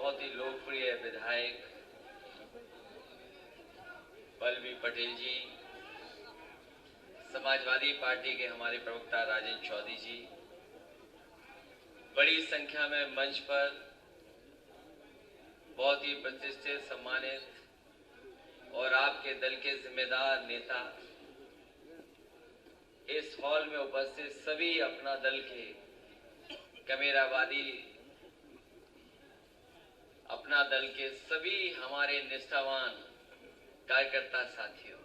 बहुत ही लोकप्रिय विधायक पल्लवी पटेल जी, समाजवादी पार्टी के हमारे प्रवक्ता राजेंद्र चौधरी जी, बड़ी संख्या में मंच पर बहुत ही प्रतिष्ठित, सम्मानित और आपके दल के जिम्मेदार नेता, इस हॉल में उपस्थित सभी अपना दल के कैमरावादी, अपना दल के सभी हमारे निष्ठावान कार्यकर्ता साथियों,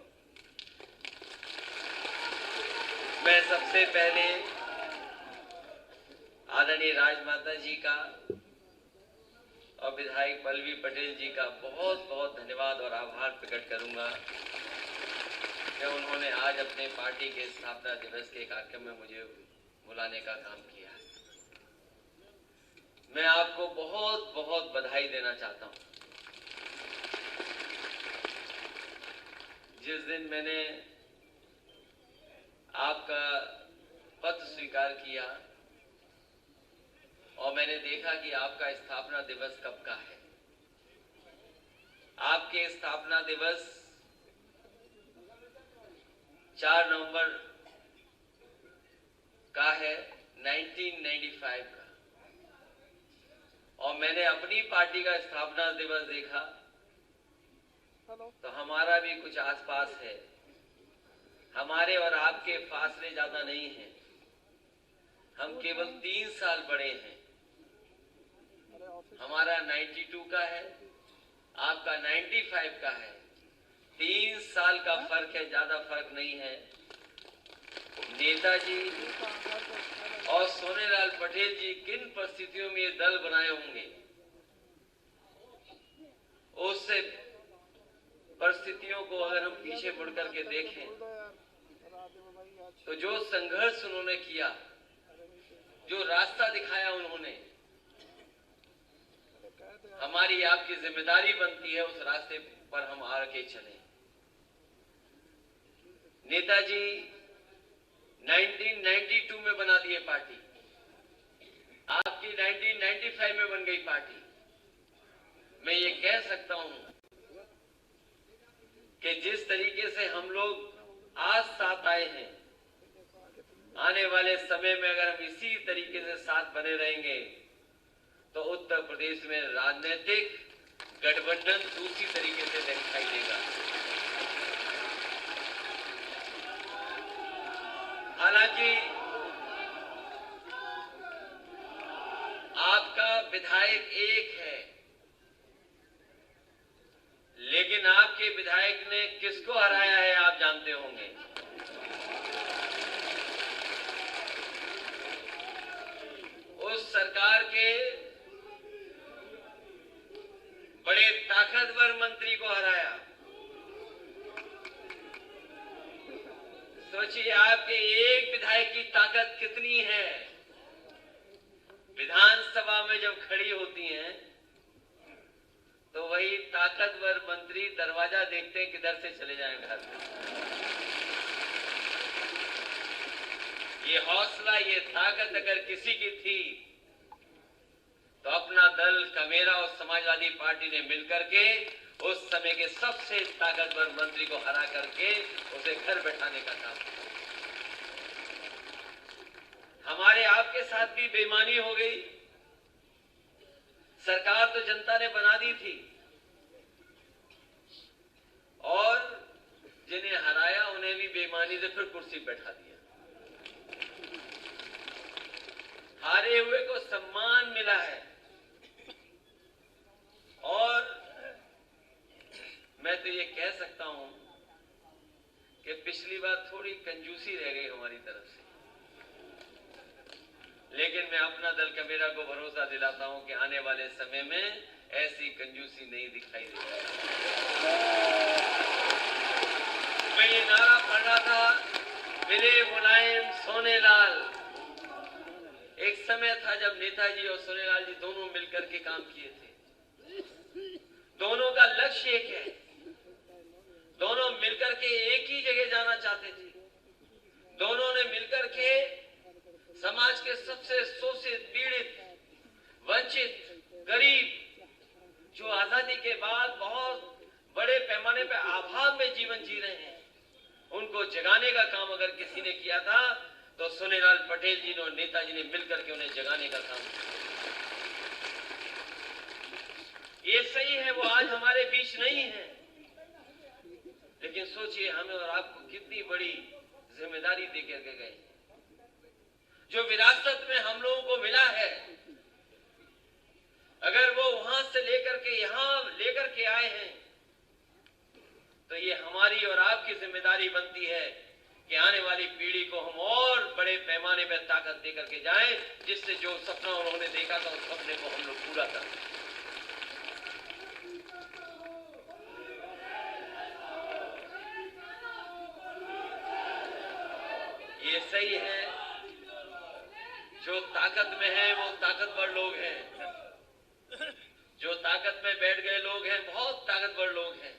मैं सबसे पहले आदरणीय राजमाता जी का और विधायक पल्लवी पटेल जी का बहुत बहुत धन्यवाद और आभार प्रकट करूंगा कि उन्होंने आज अपने पार्टी के स्थापना दिवस के कार्यक्रम में मुझे बुलाने का काम किया। मैं आपको बहुत बहुत बधाई देना चाहता हूं। जिस दिन मैंने आपका पत्र स्वीकार किया और मैंने देखा कि आपका स्थापना दिवस कब का है, आपके स्थापना दिवस 4 नवंबर का है 1995 का, और मैंने अपनी पार्टी का स्थापना दिवस देखा तो हमारा भी कुछ आसपास है। हमारे और आपके फासले ज्यादा नहीं हैं, हम केवल 3 साल बड़े हैं। हमारा 92 का है, आपका 95 का है। 3 साल का फर्क है, ज्यादा फर्क नहीं है। नेताजी और सोनेलाल पटेल जी किन परिस्थितियों में ये दल बनाए होंगे, उससे परिस्थितियों को अगर हम पीछे मुड़ करके देखें तो जो संघर्ष उन्होंने किया, जो रास्ता दिखाया उन्होंने, हमारी आपकी जिम्मेदारी बनती है उस रास्ते पर हम आगे चलें। नेताजी 1992 में बना दिए पार्टी, आपकी 1995 में बन गई पार्टी। मैं ये कह सकता हूं कि जिस तरीके से हम लोग आज साथ आए हैं, आने वाले समय में अगर हम इसी तरीके से साथ बने रहेंगे तो उत्तर प्रदेश में राजनीतिक गठबंधन दूसरी तरीके से दिखाई देगा। हालांकि आपका विधायक एक है, लेकिन आपके विधायक ने किसको हराया है आप जानते होंगे। उस सरकार के बड़े ताकतवर मंत्री को हराया। सोचिए आपके एक विधायक की ताकत कितनी है। विधानसभा में जब खड़ी होती हैं तो वही ताकतवर मंत्री दरवाजा देखते हैं किधर से चले जाएं घर में। ये हौसला, ये ताकत अगर किसी की थी तो अपना दल कमेरा और समाजवादी पार्टी ने मिलकर के उस समय के सबसे ताकतवर मंत्री को हरा करके उसे घर बैठाने का काम किया। हमारे आपके साथ भी बेईमानी हो गई। सरकार तो जनता ने बना दी थी और जिन्हें हराया उन्हें भी बेईमानी से फिर कुर्सी बैठा दिया। हारे हुए को सम्मान मिला है और मैं तो ये कह सकता हूं कि पिछली बार थोड़ी कंजूसी रह गई हमारी तरफ से, लेकिन मैं अपना दल कमेरा को भरोसा दिलाता हूं कि आने वाले समय में ऐसी कंजूसी नहीं दिखाई देगी। मैं ये नारा पढ़ रहा था, मिले मुलायम सोनेलाल। एक समय था जब नेताजी और सोनेलाल जी दोनों मिलकर के काम किए थे। दोनों का लक्ष्य एक है, दोनों मिलकर के एक ही जगह जाना चाहते थे। दोनों ने मिलकर के समाज के सबसे शोषित, पीड़ित, वंचित, गरीब जीवन जी रहे हैं, उनको जगाने का काम अगर किसी ने किया था तो सोनेलाल पटेल जी ने और नेताजी ने मिलकर के उन्हें जगाने का काम किया। ये सही है, वो आज हमारे बीच नहीं है, लेकिन सोचिए हमें और आपको कितनी बड़ी जिम्मेदारी देकर के गए। जो विरासत में हम लोगों को मिला है, अगर वो वहां से लेकर के यहां लेकर के आए हैं, तो ये हमारी और आपकी जिम्मेदारी बनती है कि आने वाली पीढ़ी को हम और बड़े पैमाने पर ताकत देकर के जाएं, जिससे जो सपना उन्होंने देखा था उस सपने को हम लोग पूरा करें। ये सही है, जो ताकत में है वो ताकतवर लोग हैं, जो ताकत में बैठ गए लोग हैं, बहुत ताकतवर लोग हैं,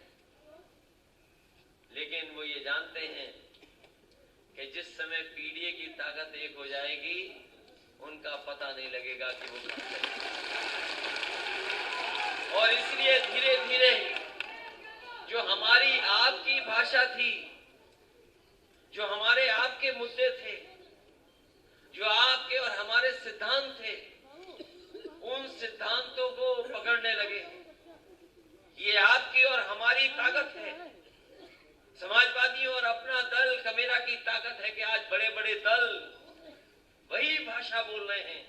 लेकिन वो ये जानते हैं कि जिस समय पीढ़ी की ताकत एक हो जाएगी, उनका पता नहीं लगेगा कि वो कहां चले। और इसलिए धीरे धीरे जो हमारी आपकी भाषा थी, जो हमारे आपके मुद्दे थे, जो आपके और हमारे सिद्धांत थे, उन सिद्धांतों को पकड़ने लगे। ये आपकी और हमारी ताकत है। समाजवादियों और अपना दल कमेरा की ताकत है कि आज बड़े बड़े दल वही भाषा बोल रहे हैं,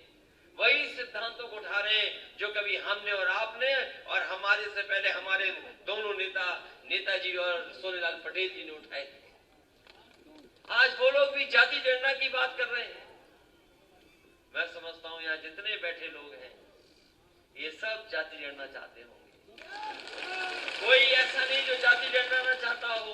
वही सिद्धांतों को उठा रहे हैं जो कभी हमने और आपने और हमारे से पहले हमारे दोनों नेताजी और सोनेलाल पटेल जी ने उठाए थे। आज वो लोग भी जाति जनगणना की बात कर रहे हैं। मैं समझता हूं यहाँ जितने बैठे लोग हैं, ये सब जाति जनगणना चाहते होंगे। कोई ऐसा नहीं जो जाति जनगणना चाहता हो।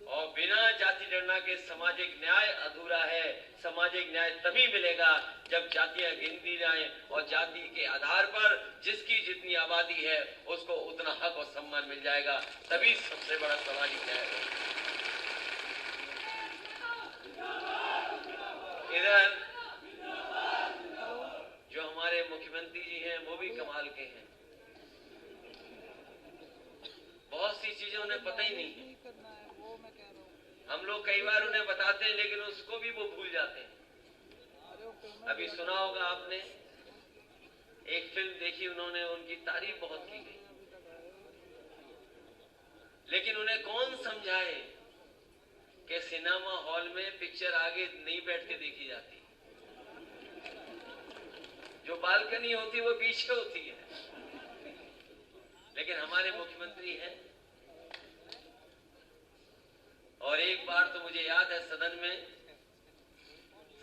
और बिना जाति जनगणना के सामाजिक न्याय अधूरा है। सामाजिक न्याय तभी मिलेगा जब जातियां गिनती जाएं और जाति के आधार पर जिसकी जितनी आबादी है उसको उतना हक और सम्मान मिल जाएगा, तभी सबसे बड़ा सामाजिक न्याय होगा। इधर जो हमारे मुख्यमंत्री जी हैं वो भी कमाल के हैं। बहुत सी चीजें उन्हें पता ही नहीं है। हम लोग कई बार उन्हें बताते हैं लेकिन उसको भी वो भूल जाते हैं। अभी सुना होगा आपने, एक फिल्म देखी उन्होंने, उनकी तारीफ बहुत की गई, लेकिन उन्हें कौन समझाए कि सिनेमा हॉल में पिक्चर आगे नहीं बैठ के देखी जाती, जो बालकनी होती है वो पीछे होती है। लेकिन हमारे मुख्यमंत्री हैं। और एक बार तो मुझे याद है सदन में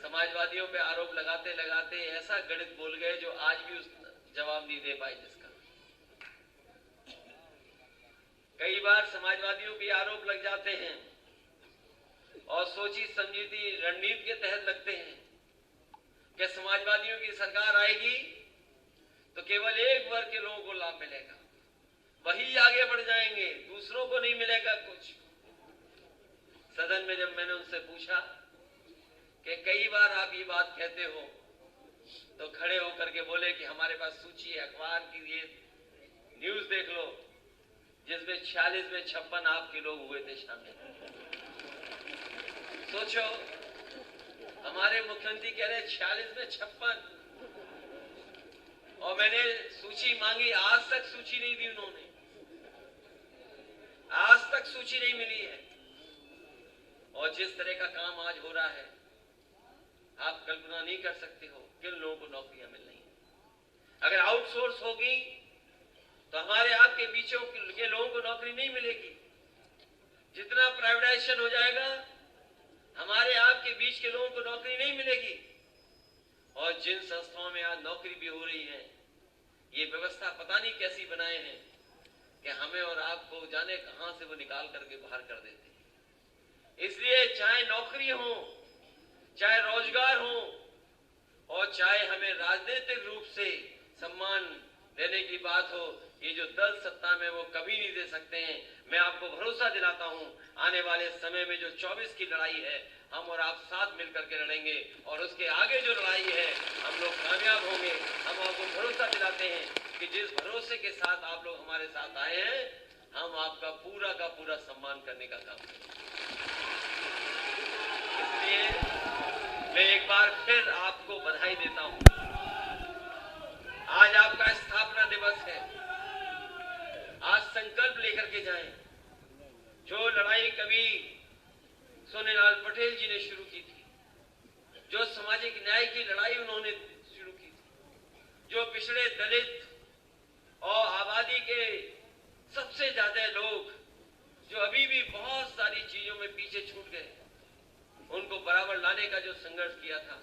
समाजवादियों पे आरोप लगाते लगाते ऐसा गणित बोल गए जो आज भी उस जवाब नहीं दे पाए जिसका। कई बार समाजवादियों पे आरोप लग जाते हैं और सोची समझी रणनीति के तहत लगते हैं कि समाजवादियों की सरकार आएगी तो केवल एक वर्ग के लोगों को लाभ मिलेगा, वही आगे बढ़ जाएंगे, दूसरों को नहीं मिलेगा कुछ। सदन में जब मैंने उनसे पूछा कि कई बार आप ये बात कहते हो, तो खड़े होकर के बोले कि हमारे पास सूची है, अखबार की ये न्यूज देख लो, जिसमें 46 में 56 आपके लोग हुए थे शामिल। सोचो, हमारे मुख्यमंत्री कह रहे 46 में 56, और मैंने सूची मांगी, आज तक सूची नहीं दी उन्होंने, आज तक सूची नहीं मिली है। और जिस तरह का काम आज हो रहा है, आप कल्पना नहीं कर सकते हो किन लोगों को नौकरियां मिल रही हैं। अगर आउटसोर्स होगी तो हमारे आपके बीचों के लोगों को नौकरी नहीं मिलेगी। जितना प्राइवेटाइजेशन हो जाएगा, हमारे आपके बीच के लोगों को नौकरी नहीं मिलेगी। और जिन संस्थाओं में आज नौकरी भी हो रही है, ये व्यवस्था पता नहीं कैसी बनाए हैं कि हमें और आपको जाने कहां से वो निकाल करके बाहर कर देते हैं। इसलिए चाहे नौकरी हो, चाहे रोजगार हो, और चाहे हमें राजनीतिक रूप से सम्मान देने की बात हो, ये जो दल सत्ता में वो कभी नहीं दे सकते हैं। मैं आपको भरोसा दिलाता हूं, आने वाले समय में जो 24 की लड़ाई है, हम और आप साथ मिलकर के लड़ेंगे, और उसके आगे जो लड़ाई है हम लोग कामयाब होंगे। हम आपको भरोसा दिलाते हैं कि जिस भरोसे के साथ आप लोग हमारे साथ आए हैं, हम आपका पूरा का पूरा सम्मान करने का काम करेंगे। इसलिए मैं एक बार फिर आपको बधाई देता हूं। आज आपका स्थापना दिवस है। आज संकल्प लेकर के जाएं। जो लड़ाई कभी सोनेलाल पटेल जी ने शुरू की थी, जो सामाजिक न्याय की लड़ाई उन्होंने शुरू की थी, जो पिछड़े दलित और आबादी के सबसे ज्यादा लोग जो अभी भी बहुत सारी चीजों में पीछे छूट गए, उनको बराबर लाने का जो संघर्ष किया था,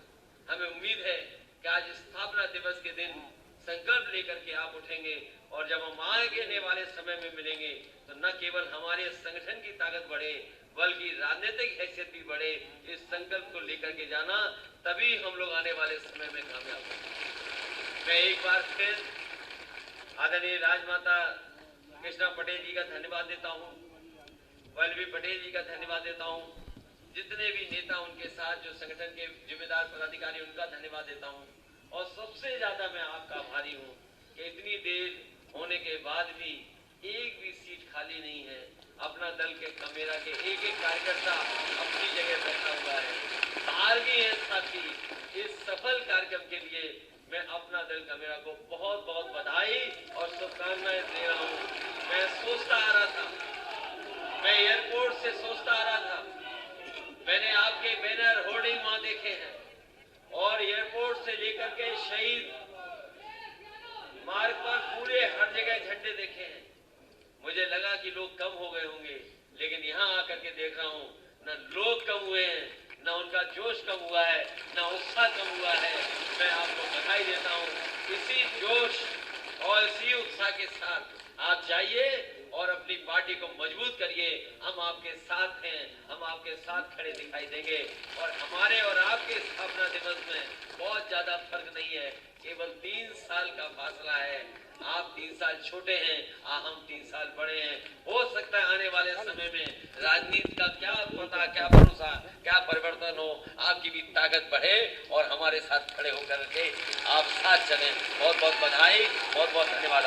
हमें उम्मीद है कि आज स्थापना दिवस के दिन संकल्प लेकर के आप उठेंगे और जब हम आगे वाले समय में मिलेंगे तो न केवल हमारे संगठन की ताकत बढ़े बल्कि राजनीतिक हैसियत भी बढ़े। इस संकल्प को लेकर के जाना, तभी हम लोग आने वाले समय में कामयाब होंगे। मैं एक बार फिर आदरणीय राजमाता कृष्णा पटेल जी का धन्यवाद देता हूँ, वल्लभी पटेल जी का धन्यवाद देता हूँ, जितने भी नेता उनके साथ जो संगठन के जिम्मेदार पदाधिकारी उनका धन्यवाद देता हूँ, और सबसे ज्यादा मैं आपका आभारी हूँ कि इतनी देर होने के बाद भी एक भी सीट खाली नहीं है। अपना दल के कमेरा के एक एक कार्यकर्ता अपनी जगह बैठा हुआ है, बाहर भी है साथी। इस सफल कार्यक्रम के लिए मैं अपना दल कमेरा को बहुत बहुत बधाई और शुभकामनाएं दे रहा हूँ। मैं सोचता आ रहा था, मैं एयरपोर्ट से सोचता आ रहा था, मैंने आपके बैनर होर्डिंग वहां देखे हैं और एयरपोर्ट से लेकर के शहीद मार्ग पर पूरे हर जगह झंडे देखे हैं। मुझे लगा कि लोग कम हो गए होंगे, लेकिन यहाँ आकर के देख रहा हूँ न लोग कम हुए हैं, न उनका जोश कम हुआ है, न उत्साह कम हुआ है। मैं आपको बधाई देता हूँ। इसी जोश और इसी उत्साह के साथ आप जाइए और अपनी पार्टी को मजबूत करिए। हम आपके साथ हैं, हम आपके साथ खड़े दिखाई देंगे और हमारे और आपके स्थापना दिवस में बहुत ज्यादा फर्क नहीं है, केवल 3 साल का फासला है। आप 3 साल छोटे हैं, हम 3 साल बड़े हैं। हो सकता है आने वाले समय में राजनीति का क्या पता, क्या भरोसा, क्या परिवर्तन हो, आपकी भी ताकत बढ़े और हमारे साथ खड़े होकर के आप साथ चलें। बहुत बहुत बधाई, बहुत बहुत धन्यवाद।